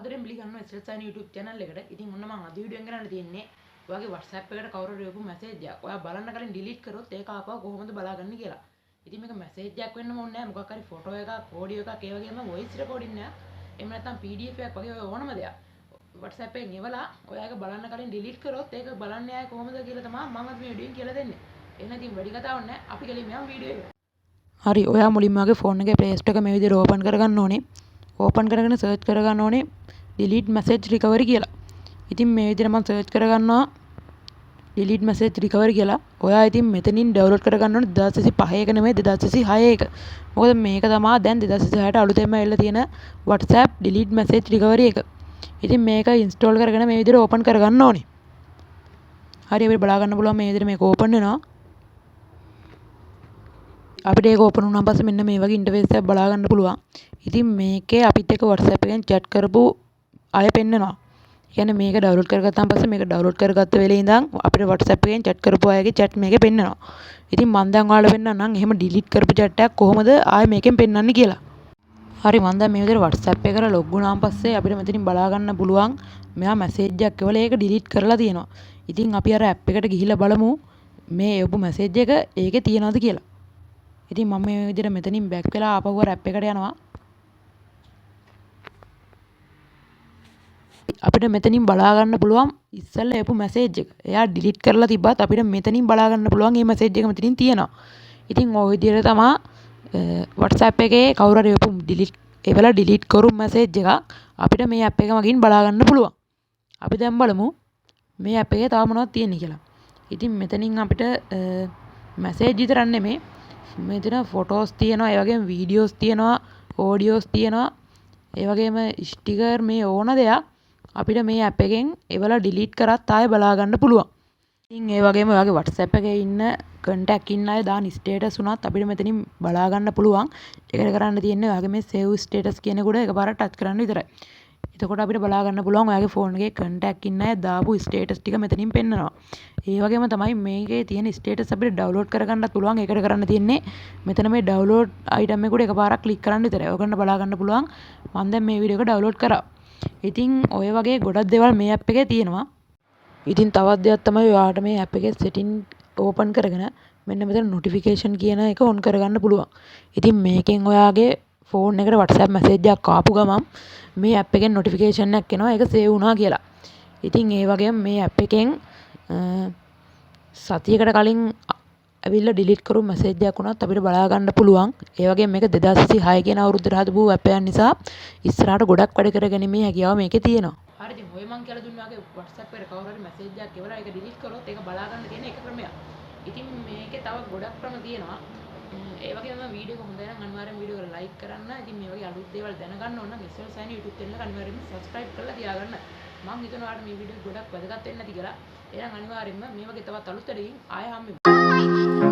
සාදරයෙන් පිළිගන්නවා SLSign YouTube channel එකට. ඉතින් ඔන්න මම අද වීඩියෝ එකක් කරන්න තියෙන්නේ. ඔයාගේ WhatsApp එකට කවුරු හරි යපු message එකක්. ඔයා බලන්න කලින් delete කරොත් ඒක ආපහු කොහොමද බලාගන්නේ කියලා. ඉතින් මේක message එකක් වෙන්නම ඕනේ නැහැ. මොකක් හරි photo එකක්, audio එකක්, ඒ වගේම voice recording එකක්. එහෙම නැත්නම් PDF එකක් වගේ ඕනම දෙයක්. WhatsApp එකෙන් එවලා ඔයාගේ බලන්න කලින් delete කරොත් ඒක බලන්නේ ආයේ කොහොමද කියලා තමයි මම අද මේ වීඩියෝ එකෙන් කියලා දෙන්නේ. එහෙනම් ඉතින් වැඩි කතාවක් නැහැ. අපි ගෙලින්ම යමු වීඩියෝ එකට. හරි ඔයා මුලින්ම ඔයාගේ ෆෝන් එකේ Play Store එක මේ විදිහට ඕපන් කරගන්න ඕනේ. ඕපන් කරගෙන සර්ච් කරගන්න ඕනේ delete message recovery කියලා. ඉතින් මේ විදිහට මම සර්ච් කරගන්නවා delete message recovery කියලා. ඔයා ඉතින් මෙතනින් ඩවුන්ලෝඩ් කරගන්න ඕනේ 2025 එක නෙමෙයි 2026 එක. මොකද මේක තමයි දැන් 2026ට අලුතෙන්ම එල්ල තියෙන WhatsApp delete message recovery එක. ඉතින් මේක install කරගෙන මේ විදිහට ඕපන් කරගන්න ඕනේ. හරි අපිට බලා ගන්න පුළුවන් මේ විදිහට මේක ඕපන් වෙනවා. අපිට ඒක ඕපන් වුණාන් පස්සේ මෙන්න මේ වගේ ඉන්ටර්ෆේස් එකක් බලා ගන්න පුළුවන්. ඉතින් මේකේ අපිත් එක්ක WhatsApp එකෙන් chat කරපු අය පෙන්නනවා. ඒ කියන්නේ මේක ඩවුන්ලෝඩ් කරගත්තාන් පස්සේ මේක ඩවුන්ලෝඩ් කරගත්ත වෙලේ ඉඳන් අපිට WhatsApp එකෙන් chat කරපු අයගේ chat මේකේ පෙන්නනවා. ඉතින් මම දැන් ඔයාලට පෙන්නන්නම් එහෙම delete කරපු chat එකක් කොහොමද ආයෙ මේකෙන් පෙන්නන්නේ කියලා. හරි මම දැන් මේ විදිහට WhatsApp එකට log වුණාන් පස්සේ අපිට මෙතනින් බලා ගන්න පුළුවන් මෙයා message එකක් එවලා ඒක delete කරලා තියෙනවා. ඉතින් අපි අර app එකට ගිහිල්ලා බලමු මේ එවපු message එක ඒකේ තියෙනවද කියලා. ඉතින් මම මේ විදිහට මෙතනින් back වෙලා ආපහු අර app එකට යනවා. අපිට මෙතනින් බලා ගන්න පුළුවන් ඉස්සෙල්ලා එපු message එක. එයා delete කරලා තිබ්බත් අපිට මෙතනින් බලා ගන්න පුළුවන් මේ message එක මෙතනින් තියෙනවා. ඉතින් ওই විදිහට තමයි WhatsApp එකේ කවුරු හරි එපු delete කරු message එකක් අපිට මේ app එක මගින් බලා ගන්න පුළුවන්. අපි දැන් බලමු මේ app එකේ තව මොනවද තියෙන්නේ කියලා. ඉතින් මෙතනින් අපිට message විතරක් නෙමෙයි මෙතන photos තියෙනවා, ඒ වගේම videos තියෙනවා, audios තියෙනවා, ඒ වගේම sticker මේ ඕන දෙයක් අපිට මේ app එකෙන් එවලා delete කරත් ආයෙ බලා ගන්න පුළුවන්. ඉතින් ඒ වගේම ඔයාගේ WhatsApp එකේ ඉන්න contact ඉන්න අය දාන status උනත් අපිට මෙතනින් බලා ගන්න පුළුවන්. ඒකට කරන්න තියෙන්නේ ඔයාගේ මේ save status කියන එකට එකපාරට touch කරන්න විතරයි. එතකොට අපිට බලා ගන්න පුළුවන් ඔයාගේ ෆෝන් එකේ contact ඉන්න අය දාපු status ටික මෙතනින් පෙන්නනවා. ඒ වගේම තමයි මේකේ තියෙන status අපිට download කරගන්නත් පුළුවන්. ඒකට කරන්න තියෙන්නේ මෙතන මේ download item එකට එකපාරක් click කරන්න විතරයි. ඔයගොල්ලන්ට බලා ගන්න පුළුවන් මම දැන් මේ වීඩියෝ එක download කරා. ඉතින් ඔය වගේ ගොඩක් දේවල් මේ app එකේ තියෙනවා. ඉතින් තවත් දෙයක් තමයි ඔයාලට මේ app එකේ setting open කරගෙන මෙන්න මෙතන notification කියන එක on කරගන්න පුළුවන්. ඉතින් මේකෙන් ඔයාගේ ෆෝන් එකට WhatsApp message එකක් ආපු ගමන් මේ app එකෙන් notification එකක් එනවා ඒක save වුණා කියලා. ඉතින් ඒ වගේම මේ app එකෙන් සතියකට කලින් ඇවිල්ලා delete කරු message එකක් වුණත් අපිට බලා ගන්න පුළුවන්. ඒ වගේම මේක 2026 කියන අවුරුද්දට හදපු app එකක් නිසා ඉස්සරහට ගොඩක් වැඩ කරගැනීමේ හැකියාව මේකේ තියෙනවා. හරි ඉතින් ඔය මං කියලා දුන්නා වගේ WhatsApp එකට කවුරු හරි message එකක් එවලා ඒක delete කරොත් ඒක බලා ගන්න තියෙන එක ක්‍රමයක්. ඉතින් මේකේ තව ගොඩක් ක්‍රම තියෙනවා. ඒ වගේම වීඩියෝ එක හොඳයි නම් අනිවාර්යෙන් වීඩියෝ එක like කරන්න. ඉතින් මේ වගේ අලුත් දේවල් දැනගන්න ඕන නම් SLSign YouTube channel එක අනිවාර්යෙන්ම subscribe කරලා තියාගන්න. මම හිතනවා ඔයාලට මේ වීඩියෝ ගොඩක් වැදගත් වෙන්න ඇති කියලා. එහෙනම් අනිවාර්යෙන්ම මේ වගේ තවත් අලුත් දෙයකින් ආයෙ හම්බෙමු.